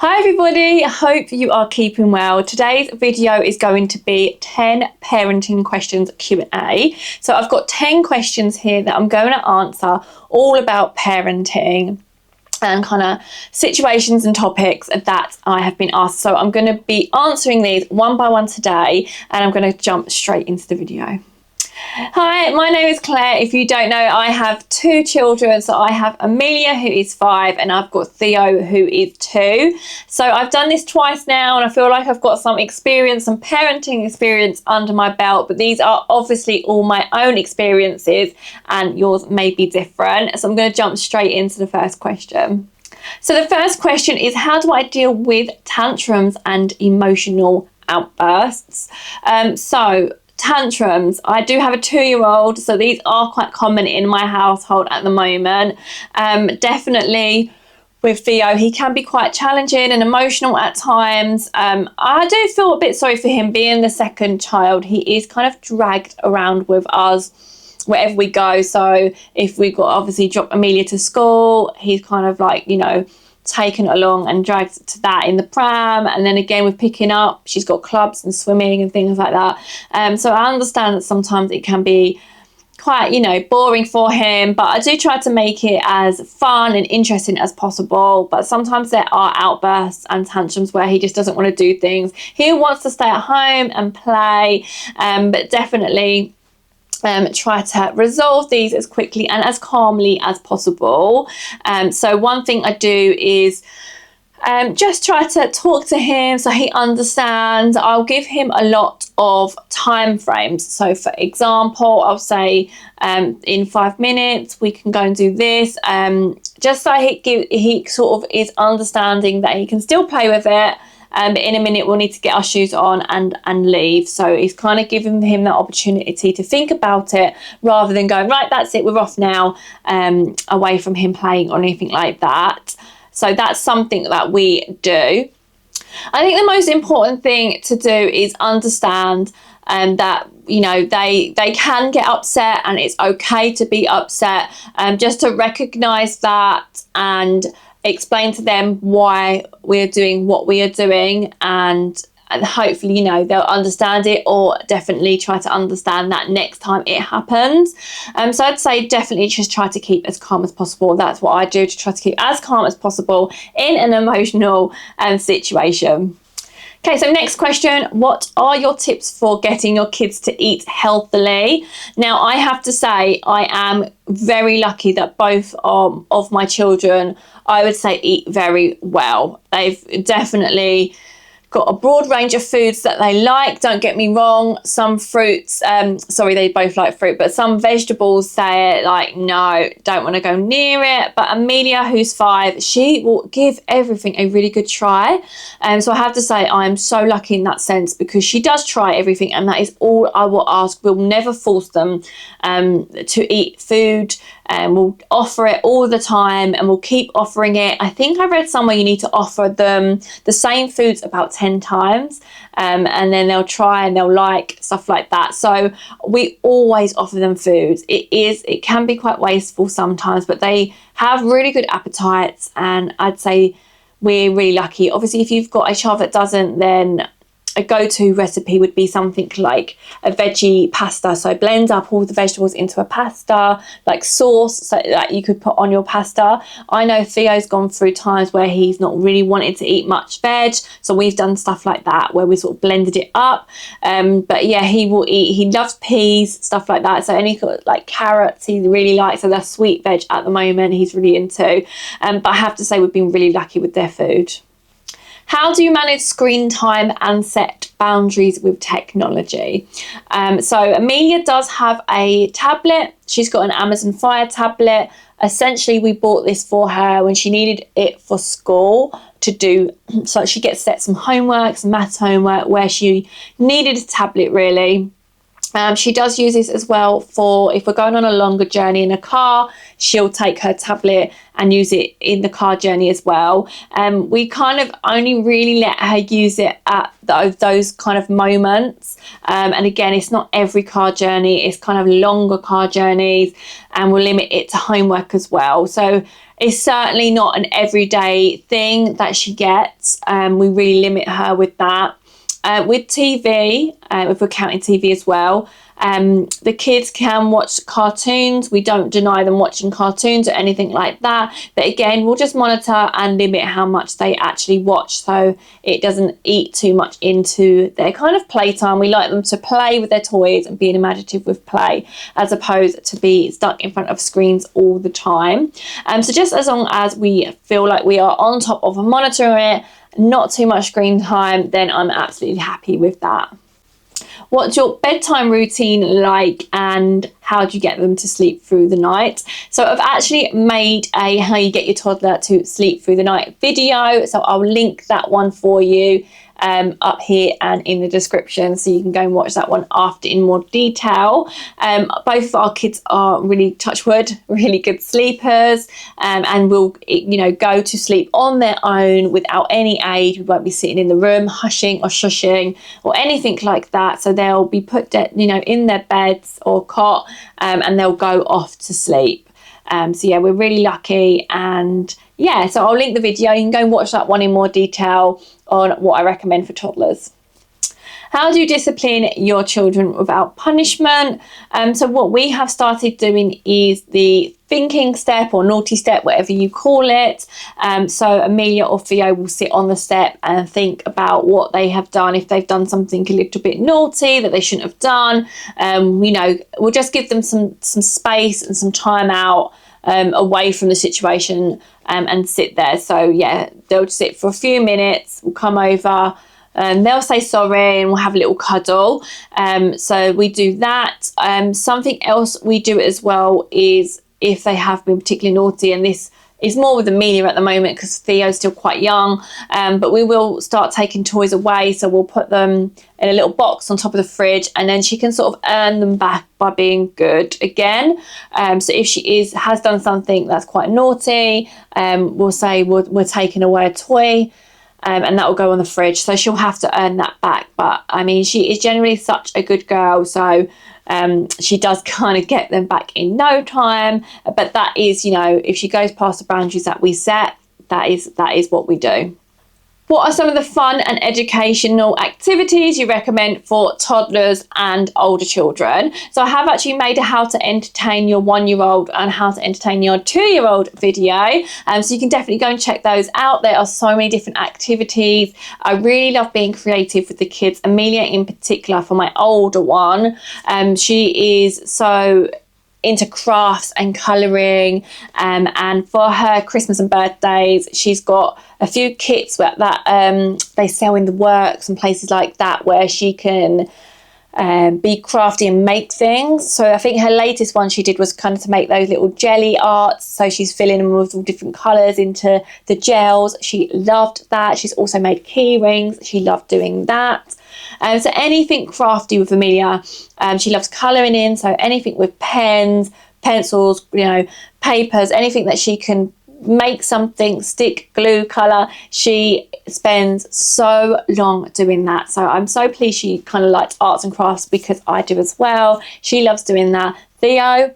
Hi everybody, I hope you are keeping well. Today's video is going to be 10 parenting questions Q&A. So I've got 10 questions here that I'm going to answer all about parenting and kind of situations and topics that I have been asked. So I'm going to be answering these one by one today and I'm going to jump straight into the video. Hi, my name is Claire. If you don't know, I have two children. So I have Amelia, who is 5, and I've got Theo, who is 2. So I've done this twice now, and I feel like I've got some experience, some parenting experience under my belt, but these are obviously all my own experiences, and yours may be different. So I'm going to jump straight into the first question. So the first question is, how do I deal with tantrums and emotional outbursts? Tantrums. I do have a 2-year-old, so these are quite common in my household at the moment. Definitely with Theo, he can be quite challenging and emotional at times. I do feel a bit sorry for him being the second child. He is kind of dragged around with us wherever we go. So if we got obviously drop Amelia to school, he's kind of like, taken along and dragged to that in the pram, and then again with picking up, she's got clubs and swimming and things like that. So I understand that sometimes it can be quite boring for him, but I do try to make it as fun and interesting as possible. But sometimes there are outbursts and tantrums where he just doesn't want to do things. He wants to stay at home and play, but definitely try to resolve these as quickly and as calmly as possible. So one thing I do is just try to talk to him so he understands. I'll give him a lot of time frames. So for example, I'll say in 5 minutes we can go and do this, just so he sort of is understanding that he can still play with it. But in a minute we'll need to get our shoes on and leave. So it's kind of giving him that opportunity to think about it rather than going, right, that's it, we're off now, away from him playing or anything like that. So that's something that we do. I think the most important thing to do is understand that they can get upset and it's okay to be upset, just to recognize that and explain to them why we're doing what we are doing, and hopefully they'll understand it, or definitely try to understand that next time it happens. So I'd say definitely just try to keep as calm as possible. That's what I do, to try to keep as calm as possible in an emotional situation. Okay, so next question, what are your tips for getting your kids to eat healthily? Now, I have to say I am very lucky that both of my children, I would say, eat very well. They've definitely got a broad range of foods that they like, don't get me wrong. Some fruits, they both like fruit, but some vegetables they're like, no, don't want to go near it. But Amelia, who's 5, she will give everything a really good try. So I have to say I'm so lucky in that sense, because she does try everything, and that is all I will ask. We'll never force them to eat food. We'll offer it all the time, and we'll keep offering it. I think I read somewhere you need to offer them the same foods about 10 times, and then they'll try and they'll like stuff like that. So we always offer them food. It can be quite wasteful sometimes, but they have really good appetites, and I'd say we're really lucky. Obviously, if you've got a child that doesn't, then a go-to recipe would be something like a veggie pasta. So blend up all the vegetables into a pasta, like sauce, so that you could put on your pasta. I know Theo's gone through times where he's not really wanted to eat much veg, so we've done stuff like that where we sort of blended it up. But yeah, he will eat. He loves peas, stuff like that. So any like carrots he really likes. So that's sweet veg at the moment he's really into. But I have to say we've been really lucky with their food. How do you manage screen time and set boundaries with technology? So Amelia does have a tablet. She's got an Amazon Fire tablet. Essentially, we bought this for her when she needed it for school to do. So she gets set some homework, some maths homework, where she needed a tablet really. She does use this as well for if we're going on a longer journey in a car, she'll take her tablet and use it in the car journey as well. We kind of only really let her use it at those kind of moments. And again, it's not every car journey, it's kind of longer car journeys, and we'll limit it to homework as well. So it's certainly not an everyday thing that she gets. We really limit her with that. With TV, if we're counting TV as well, the kids can watch cartoons. We don't deny them watching cartoons or anything like that. But again, we'll just monitor and limit how much they actually watch, so it doesn't eat too much into their kind of playtime. We like them to play with their toys and be imaginative with play, as opposed to be stuck in front of screens all the time. So just as long as we feel like we are on top of monitoring it, not too much screen time, then I'm absolutely happy with that. What's your bedtime routine like, and how do you get them to sleep through the night? So I've actually made a how you get your toddler to sleep through the night video, so I'll link that one for you up here and in the description, so you can go and watch that one after in more detail. Both of our kids are really, touch wood, really good sleepers, and will go to sleep on their own without any aid. We won't be sitting in the room hushing or shushing or anything like that. So they'll be put in their beds or cot, and they'll go off to sleep. So yeah, we're really lucky. And yeah, so I'll link the video. You can go and watch that one in more detail on what I recommend for toddlers. How do you discipline your children without punishment? So what we have started doing is the thinking step, or naughty step, whatever you call it. So Amelia or Theo will sit on the step and think about what they have done. If they've done something a little bit naughty that they shouldn't have done, we'll just give them some space and some time out away from the situation, and sit there. So yeah, they'll just sit for a few minutes. We'll come over, they'll say sorry, and we'll have a little cuddle. So we do that. Something else we do as well is if they have been particularly naughty, and this is more with Amelia at the moment because Theo's still quite young, but we will start taking toys away. So we'll put them in a little box on top of the fridge, and then she can sort of earn them back by being good again. So if she has done something that's quite naughty, we'll say we're taking away a toy, and that will go on the fridge. So she'll have to earn that back. But I mean, she is generally such a good girl, so she does kind of get them back in no time. But that is, if she goes past the boundaries that we set, that is what we do. What are some of the fun and educational activities you recommend for toddlers and older children? So I have actually made a how to entertain your 1-year-old and how to entertain your 2-year-old video. So you can definitely go and check those out. There are so many different activities. I really love being creative with the kids. Amelia in particular, for my older one, she is so into crafts and colouring, and for her Christmas and birthdays she's got a few kits that they sell in the Works and places like that, where she can be crafty and make things. So I think her latest one she did was kind of to make those little jelly arts, so she's filling them with all different colours into the gels. She loved that. She's also made key rings. She loved doing that. So anything crafty with Amelia. She loves colouring in, so anything with pens, pencils, papers, anything that she can make something, stick, glue, colour. She spends so long doing that. So I'm so pleased she kind of likes arts and crafts, because I do as well. She loves doing that. Theo,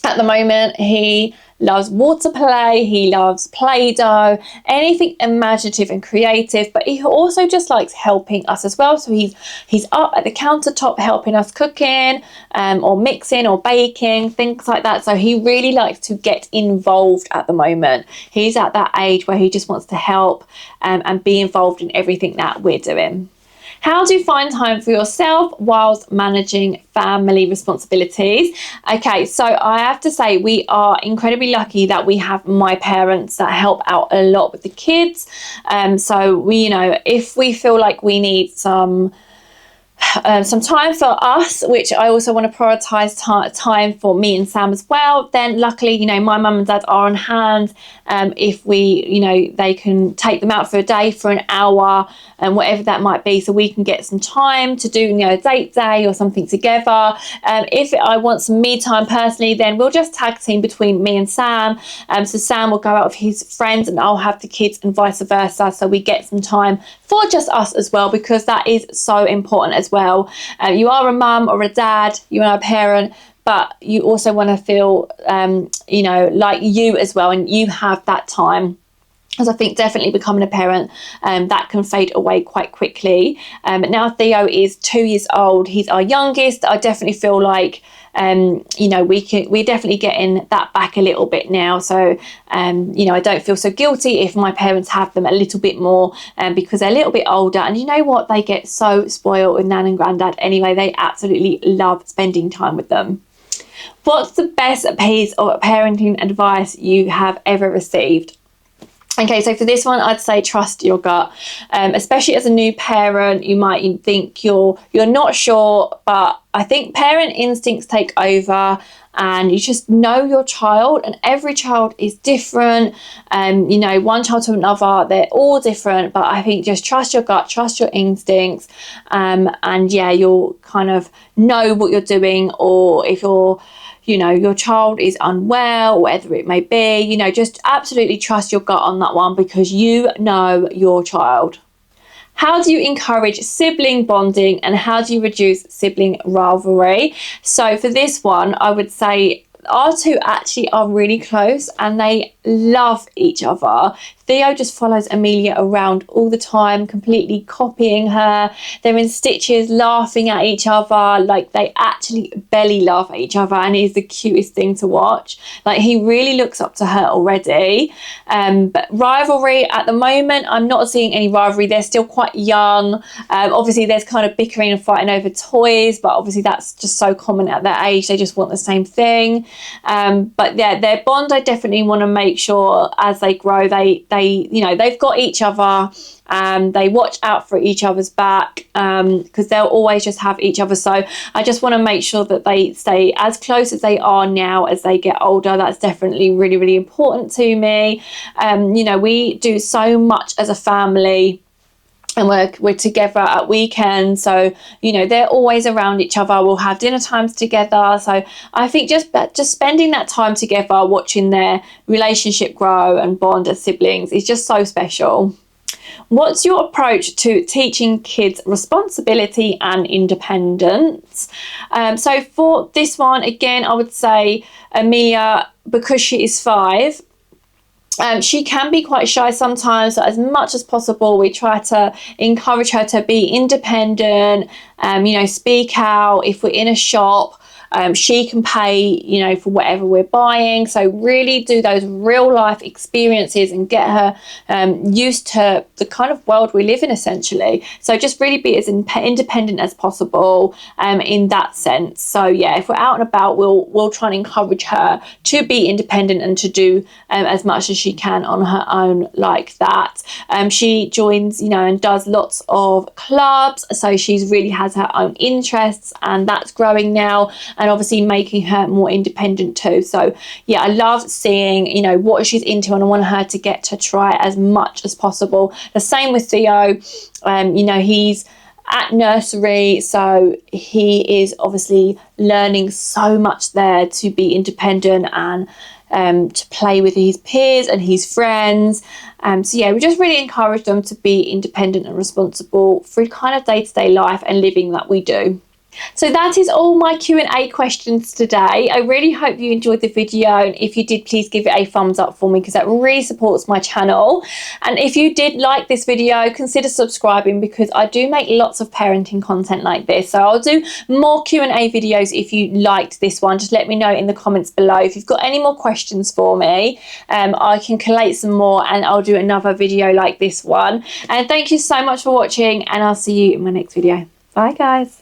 at the moment, he loves water play, he loves Play-Doh, anything imaginative and creative, but he also just likes helping us as well. So he's up at the countertop helping us cooking, or mixing or baking, things like that. So he really likes to get involved at the moment. He's at that age where he just wants to help and be involved in everything that we're doing. How do you find time for yourself whilst managing family responsibilities? Okay, so I have to say we are incredibly lucky that we have my parents that help out a lot with the kids. So we, if we feel like we need some time for us, which I also want to prioritise time for me and Sam as well, then luckily, my mum and dad are on hand. If we, they can take them out for a day for an hour and whatever that might be, so we can get some time to do, a date day or something together. If I want some me time personally, then we'll just tag team between me and Sam. So Sam will go out with his friends and I'll have the kids, and vice versa. So we get some time for just us as well, because that is so important as well. You are a mum or a dad, you are a parent, but you also want to feel, you know, like you as well, and you have that time. Because I think definitely becoming a parent, that can fade away quite quickly. Now Theo is 2 years old. He's our youngest. I definitely feel like, you know, we're definitely getting that back a little bit now. So, you know, I don't feel so guilty if my parents have them a little bit more, because they're a little bit older. And you know what? They get so spoiled with Nan and Grandad anyway. They absolutely love spending time with them. What's the best piece of parenting advice you have ever received? Okay, so for this one, I'd say trust your gut. Especially as a new parent, you might think you're not sure, but I think parent instincts take over, and you just know your child, and every child is different. You know, one child to another, they're all different, but I think just trust your gut, trust your instincts, and yeah, you'll kind of know what you're doing. Or if you're, you know, your child is unwell, whatever it may be, you know, just absolutely trust your gut on that one, because you know your child. How do you encourage sibling bonding, and how do you reduce sibling rivalry? So for this one, I would say our two actually are really close and they love each other. Theo just follows Amelia around all the time, completely copying her. They're in stitches, laughing at each other. Like, they actually belly laugh at each other, and it's the cutest thing to watch. Like, he really looks up to her already. But rivalry at the moment, I'm not seeing any rivalry. They're still quite young. Obviously, there's kind of bickering and fighting over toys, but obviously that's just so common at their age. They just want the same thing. But yeah, their bond, I definitely want to make sure as they grow, they you know, they've got each other. They watch out for each other's back, because they'll always just have each other. So I just want to make sure that they stay as close as they are now as they get older. That's definitely really, really important to me. You know, we do so much as a family, and we're together at weekends, so you know, they're always around each other. We'll have dinner times together. So I think just spending that time together, watching their relationship grow and bond as siblings, is just so special. What's your approach to teaching kids responsibility and independence? So for this one, again, I would say Amelia, because she is 5, she can be quite shy sometimes. So as much as possible, we try to encourage her to be independent, you know, speak out. If we're in a shop, she can pay, you know, for whatever we're buying. So really do those real life experiences and get her used to the kind of world we live in, essentially. So just really be as independent as possible in that sense. So yeah, if we're out and about, we'll try and encourage her to be independent and to do as much as she can on her own like that. She joins, you know, and does lots of clubs. So she's really has her own interests, and that's growing now, and obviously making her more independent too. So yeah, I love seeing, you know, what she's into, and I want her to get to try as much as possible. The same with Theo. You know, he's at nursery, so he is obviously learning so much there to be independent and to play with his peers and his friends. So yeah, we just really encourage them to be independent and responsible for kind of day-to-day life and living that we do. So that is all my Q&A questions today. I really hope you enjoyed the video, and if you did, please give it a thumbs up for me, because that really supports my channel. And if you did like this video, consider subscribing, because I do make lots of parenting content like this. So I'll do more Q&A videos if you liked this one. Just let me know in the comments below. If you've got any more questions for me, I can collate some more and I'll do another video like this one. And thank you so much for watching, and I'll see you in my next video. Bye guys.